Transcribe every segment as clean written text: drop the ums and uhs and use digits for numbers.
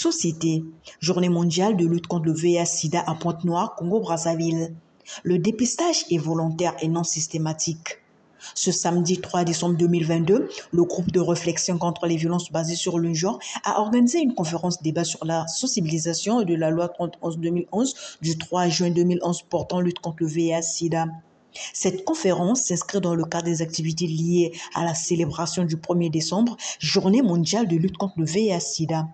Société, Journée mondiale de lutte contre le VIH/SIDA à Pointe-Noire, Congo-Brazzaville. Le dépistage est volontaire et non systématique. Ce samedi 3 décembre 2022, le groupe de réflexion contre les violences basées sur le genre a organisé une conférence débat sur la sensibilisation de la loi 31/2011 du 3 juin 2011 portant lutte contre le VIH/SIDA. Cette conférence s'inscrit dans le cadre des activités liées à la célébration du 1er décembre, Journée mondiale de lutte contre le VIH/SIDA.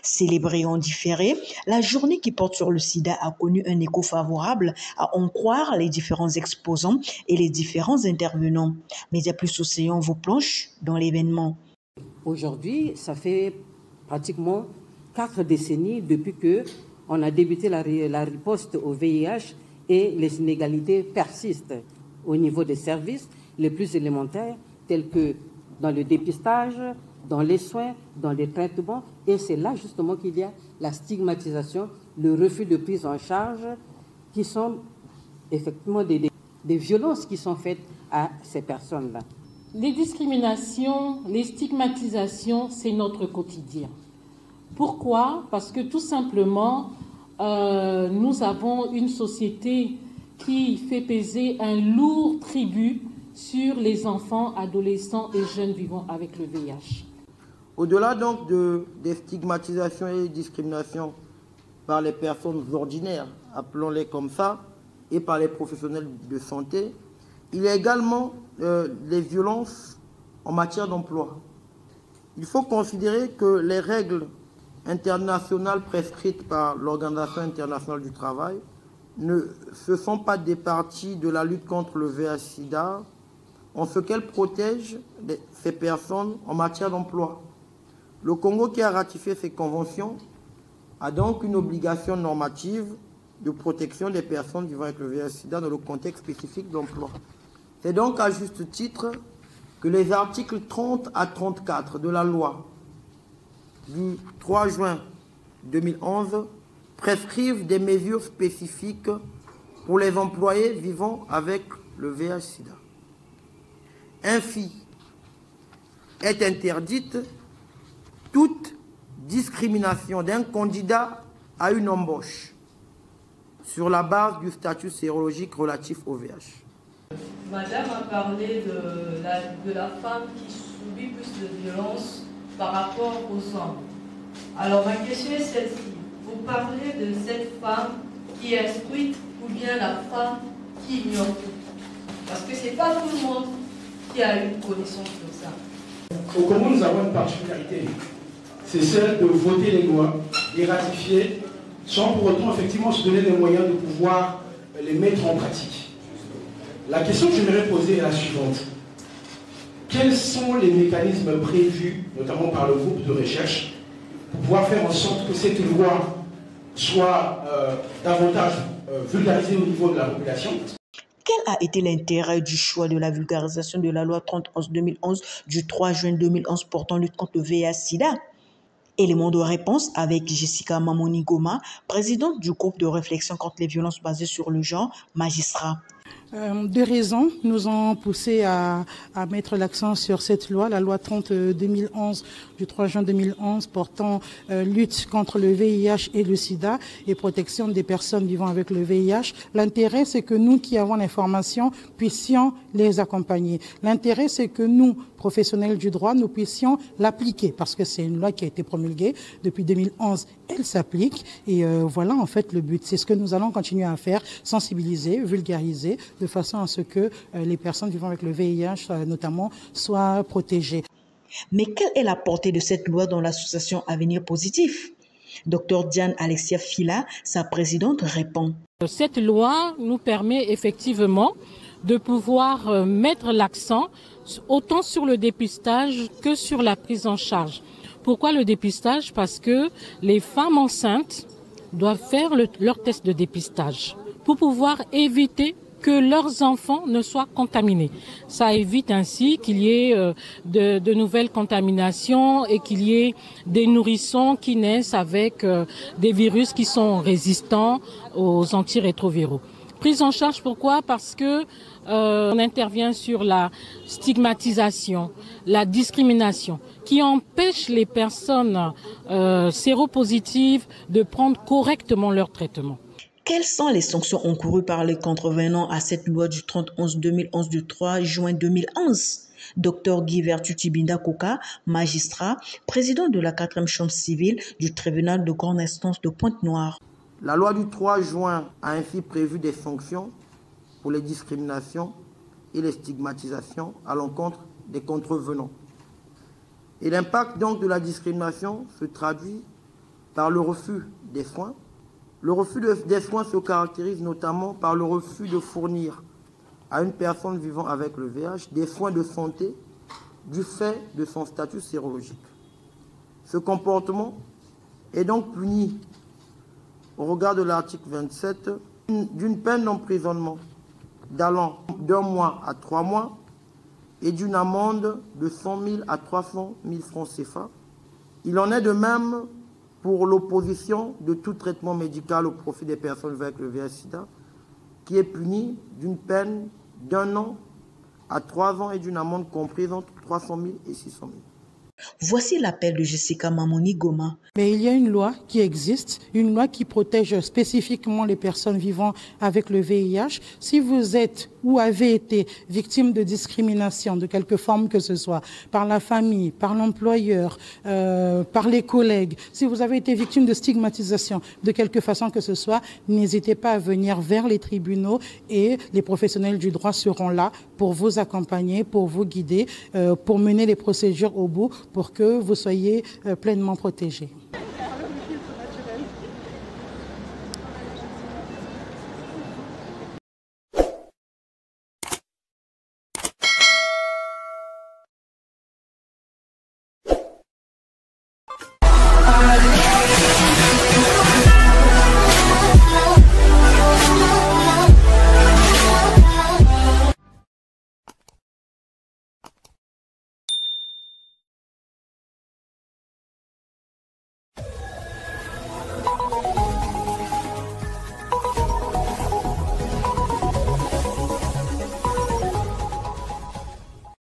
Célébrée en différé, la journée qui porte sur le sida a connu un écho favorable à en croire les différents exposants et les différents intervenants. Média Plus Océan vous plonge dans l'événement. Aujourd'hui, ça fait pratiquement 4 décennies depuis qu'on a débuté la riposte au VIH et les inégalités persistent au niveau des services les plus élémentaires tels que dans le dépistage, dans les soins, dans les traitements. Et c'est là justement qu'il y a la stigmatisation, le refus de prise en charge qui sont effectivement des violences qui sont faites à ces personnes-là. Les discriminations, les stigmatisations, c'est notre quotidien. Pourquoi? Parce que tout simplement, nous avons une société qui fait peser un lourd tribut sur les enfants, adolescents et jeunes vivant avec le VIH. Au-delà donc des stigmatisations et discriminations par les personnes ordinaires, appelons-les comme ça, et par les professionnels de santé, il y a également les violences en matière d'emploi. Il faut considérer que les règles internationales prescrites par l'Organisation internationale du travail ne sont pas des parties de la lutte contre le VIH/SIDA en ce qu'elles protègent ces personnes en matière d'emploi. Le Congo, qui a ratifié ces conventions, a donc une obligation normative de protection des personnes vivant avec le VIH/SIDA dans le contexte spécifique d'emploi. C'est donc à juste titre que les articles 30 à 34 de la loi du 3 juin 2011 prescrivent des mesures spécifiques pour les employés vivant avec le VIH/SIDA. Ainsi, est interdite toute discrimination d'un candidat à une embauche sur la base du statut sérologique relatif au VIH. Madame a parlé de la femme qui subit plus de violence par rapport aux hommes. Alors ma question est celle-ci. Vous parlez de cette femme qui est instruite ou bien la femme qui ignore tout? Parce que ce n'est pas tout le monde qui a une connaissance de ça. Au Congo, nous avons une particularité. C'est celle de voter les lois, les ratifier, sans pour autant effectivement se donner les moyens de pouvoir les mettre en pratique. La question que j'aimerais poser est la suivante. Quels sont les mécanismes prévus, notamment par le groupe de recherche, pour pouvoir faire en sorte que cette loi soit davantage vulgarisée au niveau de la population? Quel a été l'intérêt du choix de la vulgarisation de la loi 31/2011 du 3 juin 2011 portant lutte contre le VIH/SIDA? Élément de réponse avec Jessica Mamoni Goma, présidente du groupe de réflexion contre les violences basées sur le genre, magistrat. Deux raisons nous ont poussé à mettre l'accent sur cette loi, la loi 30/2011 du 3 juin 2011 portant lutte contre le VIH et le sida et protection des personnes vivant avec le VIH. L'intérêt, c'est que nous qui avons l'information puissions les accompagner. L'intérêt, c'est que nous, professionnels du droit, nous puissions l'appliquer parce que c'est une loi qui a été promulguée depuis 2011. Elle s'applique et voilà en fait le but. C'est ce que nous allons continuer à faire, sensibiliser, vulgariser, de façon à ce que les personnes vivant avec le VIH, notamment, soient protégées. Mais quelle est la portée de cette loi dans l'association Avenir Positif? Dr Diane Alexia Fila, sa présidente, répond. Cette loi nous permet effectivement de pouvoir mettre l'accent autant sur le dépistage que sur la prise en charge. Pourquoi le dépistage? Parce que les femmes enceintes doivent faire leur test de dépistage pour pouvoir éviter que leurs enfants ne soient contaminés. Ça évite ainsi qu'il y ait de nouvelles contaminations et qu'il y ait des nourrissons qui naissent avec des virus qui sont résistants aux antirétroviraux. Prise en charge, pourquoi? Parce que on intervient sur la stigmatisation, la discrimination, qui empêche les personnes séropositives de prendre correctement leur traitement. Quelles sont les sanctions encourues par les contrevenants à cette loi du 30/11/2011 du 3 juin 2011? Dr Guy Vertuti Binda Koka, magistrat, président de la 4e chambre civile du tribunal de grande instance de Pointe-Noire. La loi du 3 juin a ainsi prévu des sanctions pour les discriminations et les stigmatisations à l'encontre des contrevenants. Et l'impact donc de la discrimination se traduit par le refus des soins. Le refus des soins se caractérise notamment par le refus de fournir à une personne vivant avec le VIH des soins de santé du fait de son statut sérologique. Ce comportement est donc puni au regard de l'article 27 d'une peine d'emprisonnement d'allant d'1 mois à 3 mois et d'une amende de 100 000 à 300 000 francs CFA. Il en est de même pour l'opposition de tout traitement médical au profit des personnes avec le VIH-Sida, qui est puni d'une peine d'1 an à 3 ans et d'une amende comprise entre 300 000 et 600 000. Voici l'appel de Jessica Mamoni Goma. Mais il y a une loi qui existe, une loi qui protège spécifiquement les personnes vivant avec le VIH. Si vous êtes ou avez été victime de discrimination de quelque forme que ce soit, par la famille, par l'employeur, par les collègues, si vous avez été victime de stigmatisation de quelque façon que ce soit, n'hésitez pas à venir vers les tribunaux et les professionnels du droit seront là pour vous accompagner, pour vous guider, pour mener les procédures au bout, pour que vous soyez pleinement protégés.